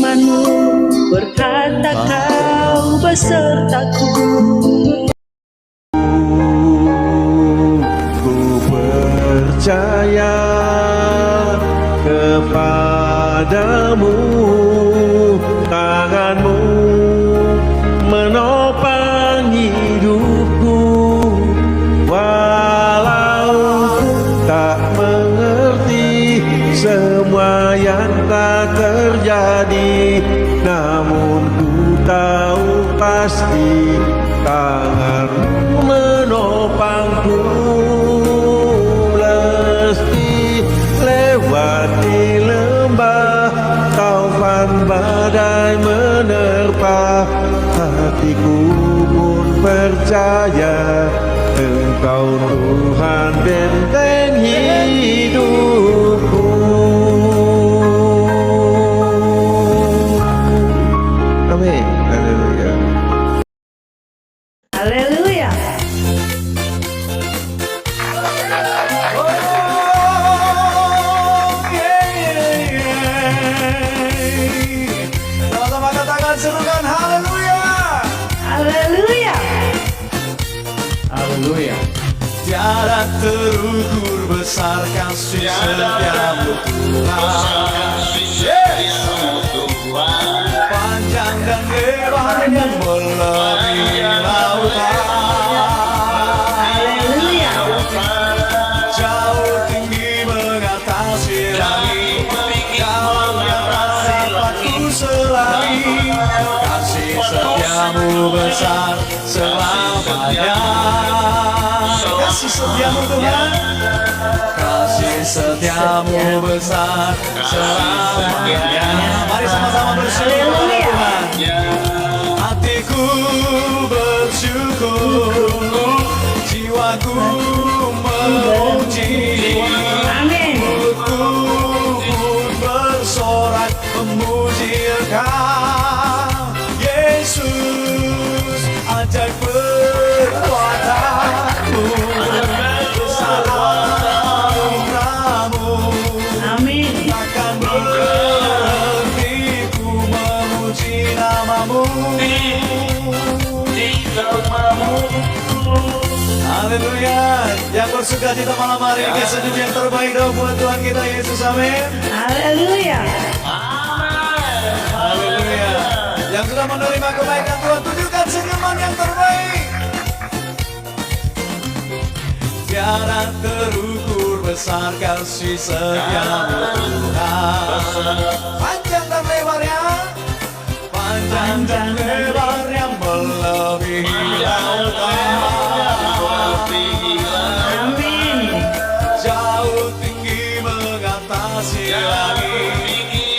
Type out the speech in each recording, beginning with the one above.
firman-Mu, berkata Kau besertaku. Ku percaya kepadamu, tangan-Mu menopang hidupku. Walau ku tak mengerti semua yang telah terjadi, namun ku tahu pasti tangan-Mu menopangku. Lesti lewati lembah, taufan badai menerpa, hatiku pun percaya Engkau Tuhan benteng hidupku. Amin. Haleluya. Haleluya. Sama-sama angkat tangan, serukan haleluya. Haleluya. Haleluya. Tiada terukur besar kasih setiamu Tuhan. Panjang dan lebarnya melebihi lautan. Haleluya. Jauh tinggi mengatasi langit, Kau yang dapat ku selain. Kasih setiamu besar selamanya. Kasih setiamu Tuhan, kasih setiamu besar selamanya. Mari sama-sama bersyukur Tuhan. Hatiku bersyukur, jiwaku memuji. Amin. Mulutku pun bersorak memuji Engkau, Yesus. Ajaib perbuatanmu, besar anugerahmu. Amin. Takkan berhenti ku memuji namamu. Haleluya. Yang bersuka cita malam hari ini, senyum yang terbaik dong buat Tuhan kita Yesus. Amin. Haleluya. Haleluya. Yang sudah menerima kebaikan Tuhan, tunjukkan senyuman yang terbaik. Tiada terukur besar kasih setiamu Tuhan. Panjang dan lebarnya, panjang dan lebarnya melebihi lautan. Amin. Jauh tinggi mengatasi langit,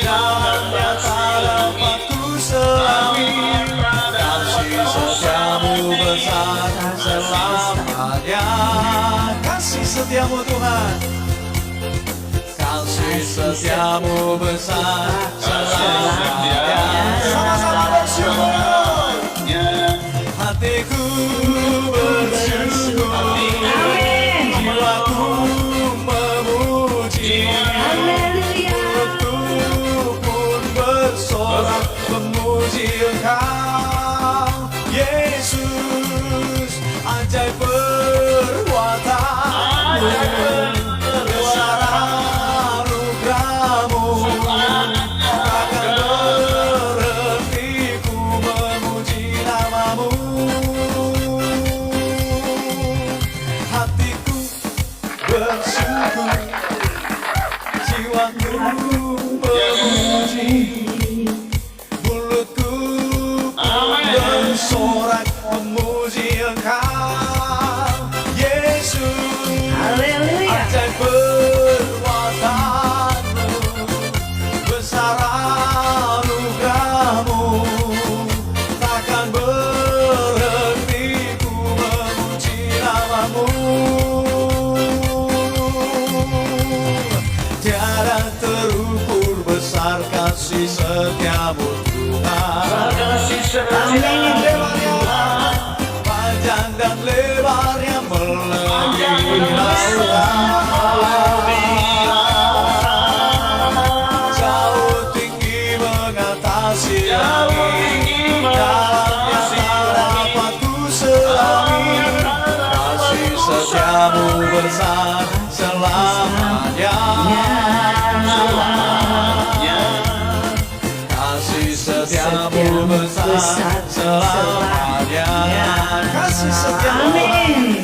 dalamnya tak dapat ku selami. Kasih setiamu besar selamanya. Kasih setiamu Tuhan, kasih setiamu besar selamanya. Sama-sama bersyukur, hatiku bersyukur. Amin. Jiwaku memuji, Haleluya. mulutku pun bersorak memuji Engkau, Yesus. Ajaib perbuatanmu, besar anugerahmu. Takkan berhenti ku memuji namamu. Hatiku bersyukur, jiwaku memuji. Mulutku bersorak memuji Engkau, Yesus. Haleluya. Ajaib perbuatanmu, besar anugerahmu. Takkan berhenti ku memuji namamu. Tiada terukur besar kasih setiamu Tuhan. Panjang dan lebarnya melebihi lautan. Jauh tinggi mengatasi besar selamanya. Kasih setiamu besar selamanya. Kasih setiamu, Amin.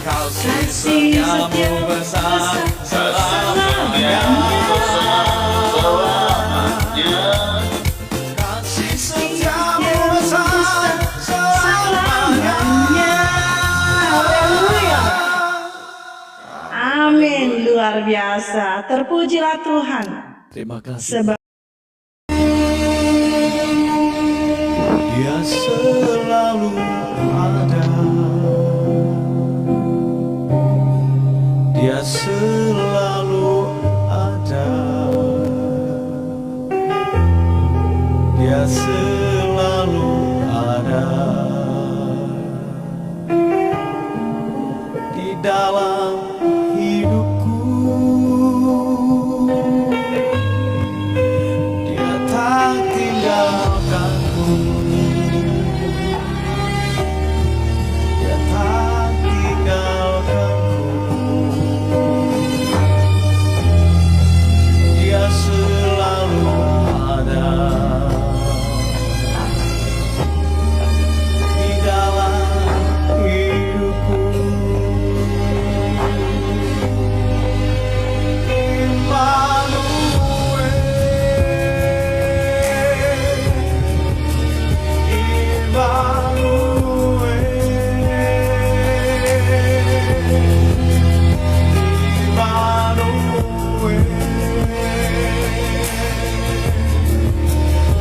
kasih setiamu besar selamanya. Kasih setiamu besar selamanya. Haleluya. Amin. Luar biasa. Terpujilah Tuhan. Terima kasih. Sebab Dia selalu ada. Dia selalu ada. Dia selalu ada di dalam hidupku. Dia tak tinggalkanku. Dia tak tinggalkanku. Dia selalu ada di dalam hidupku.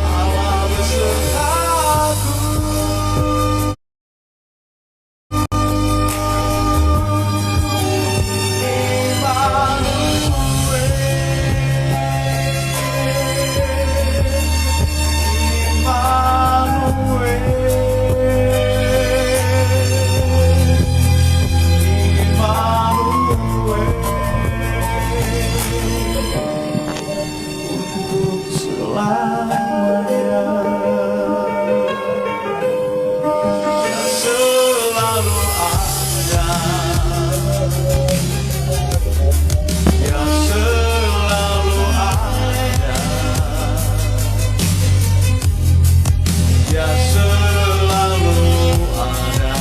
Allah besertaku. Untuk selamanya. Dia selalu ada. Dia selalu ada. Dia selalu ada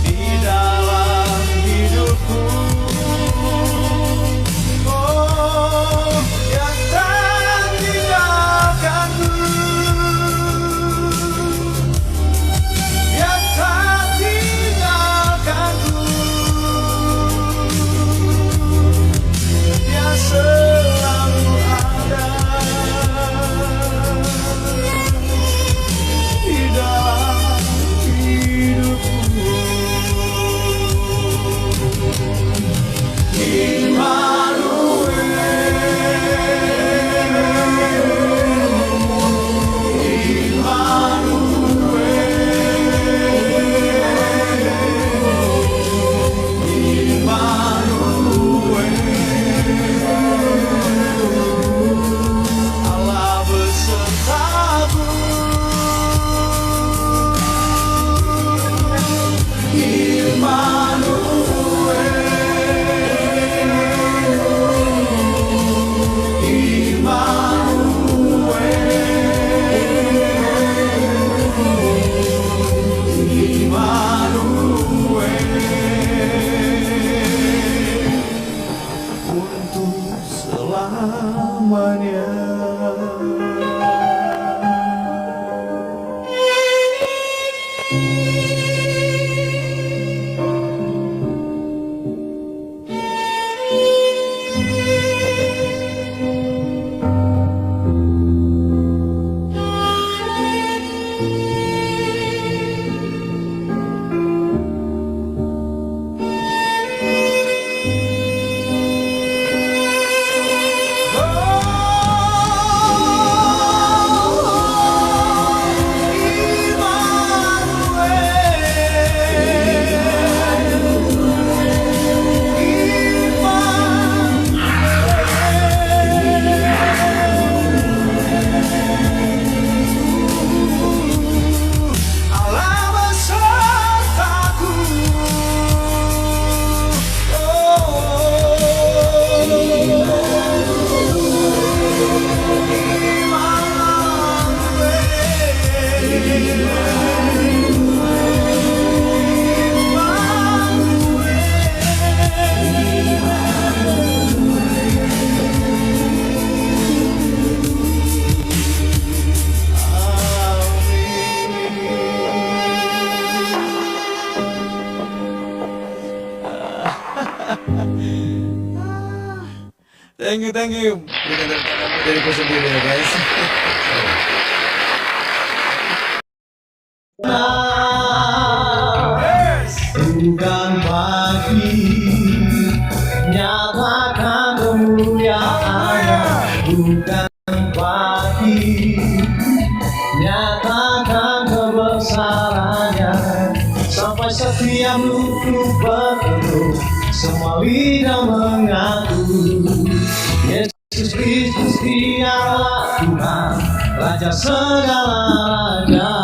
di dalam hidupku. Oh, Dia tak tinggalkanku. Dia tak tinggalkanku. Dia selalu ada di dalam hidupku. Allah besertaku. Untuk selamanya. Oh, Thank you, thank you. Berikan tepuk tangan buat diriku sendiri ya guys. Bukan bagi nyatakan kemuliaannya, bukan bagi nyatakan kebesarannya, sampai setiap lutut berteduh, semua lidah mengaku Yesus Kristus Dialah Tuhan, Raja segala raja.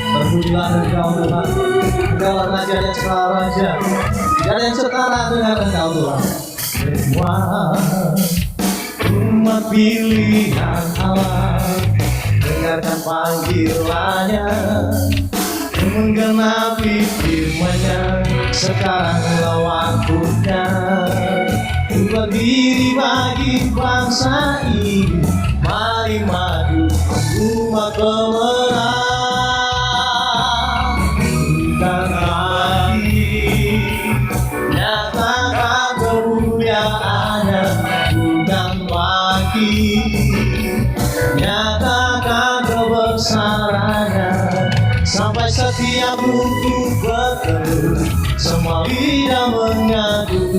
Terpujilah Engkau Tuhan, Engkaulah Raja dan segala raja, tidak ada yang setara dengan Engkau Tuhan. Semua umat pilihan Allah, dengarkan panggilannya, menggenapi firman-Nya, sekarang waktunya ubah diri bagi bangsa ini. Mari maju umat pemenang. Bukan lagi nyatakan kemuliaannya, bukan lagi nyatakan kebesarannya, sampai setiap lutut berteduh, semua lidah mengaku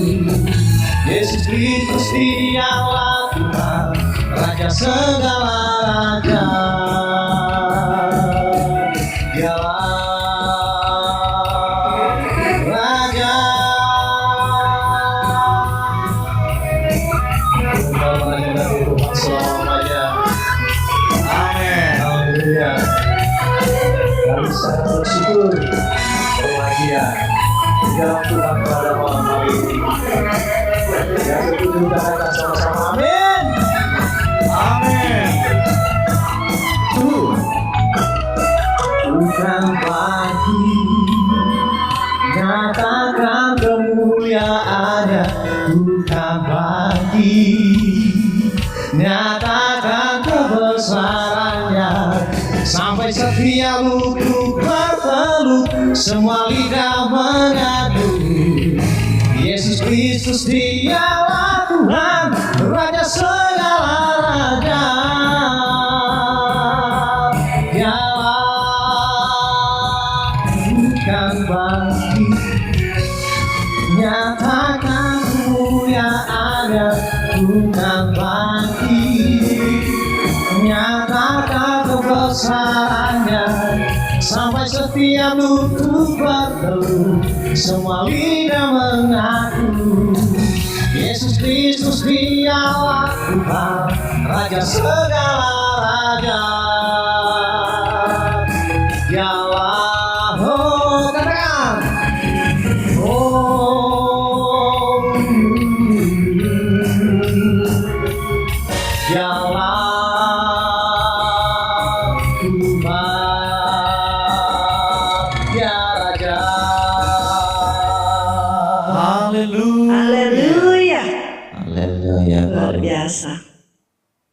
Yesus Kristus Dialah Tuhan, Raja segala raja. Dialah Raja. Engkau Raja dari Tuhan selamanya. Amin. Haleluya. Kami sangat bersyukur, berbahagia di dalam Tuhan pada malam hari ini. Yang setuju katakan sama-sama amin. Amin. Bukan lagi nyatakan kemuliaannya, bukan lagi nyatakan kebesarannya, sampai setiap lutut bertelut, semua lidah mengaku Yesus Kristus Dialah Tuhan, Raja segala raja. Bukan bagi nyatakan kemuliaannya, bukan bagi nyatakan kebesarannya, sampai setiap lutut berteduh, semua lidah mengaku Yesus Kristus Dialah Tuhan, Raja segala raja. Dialah, oh katakan, oh Dialah Tuhan, ya Raja. Haleluya. Haleluya. Haleluya. Luar biasa.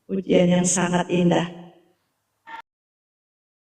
Pujian yang sangat indah.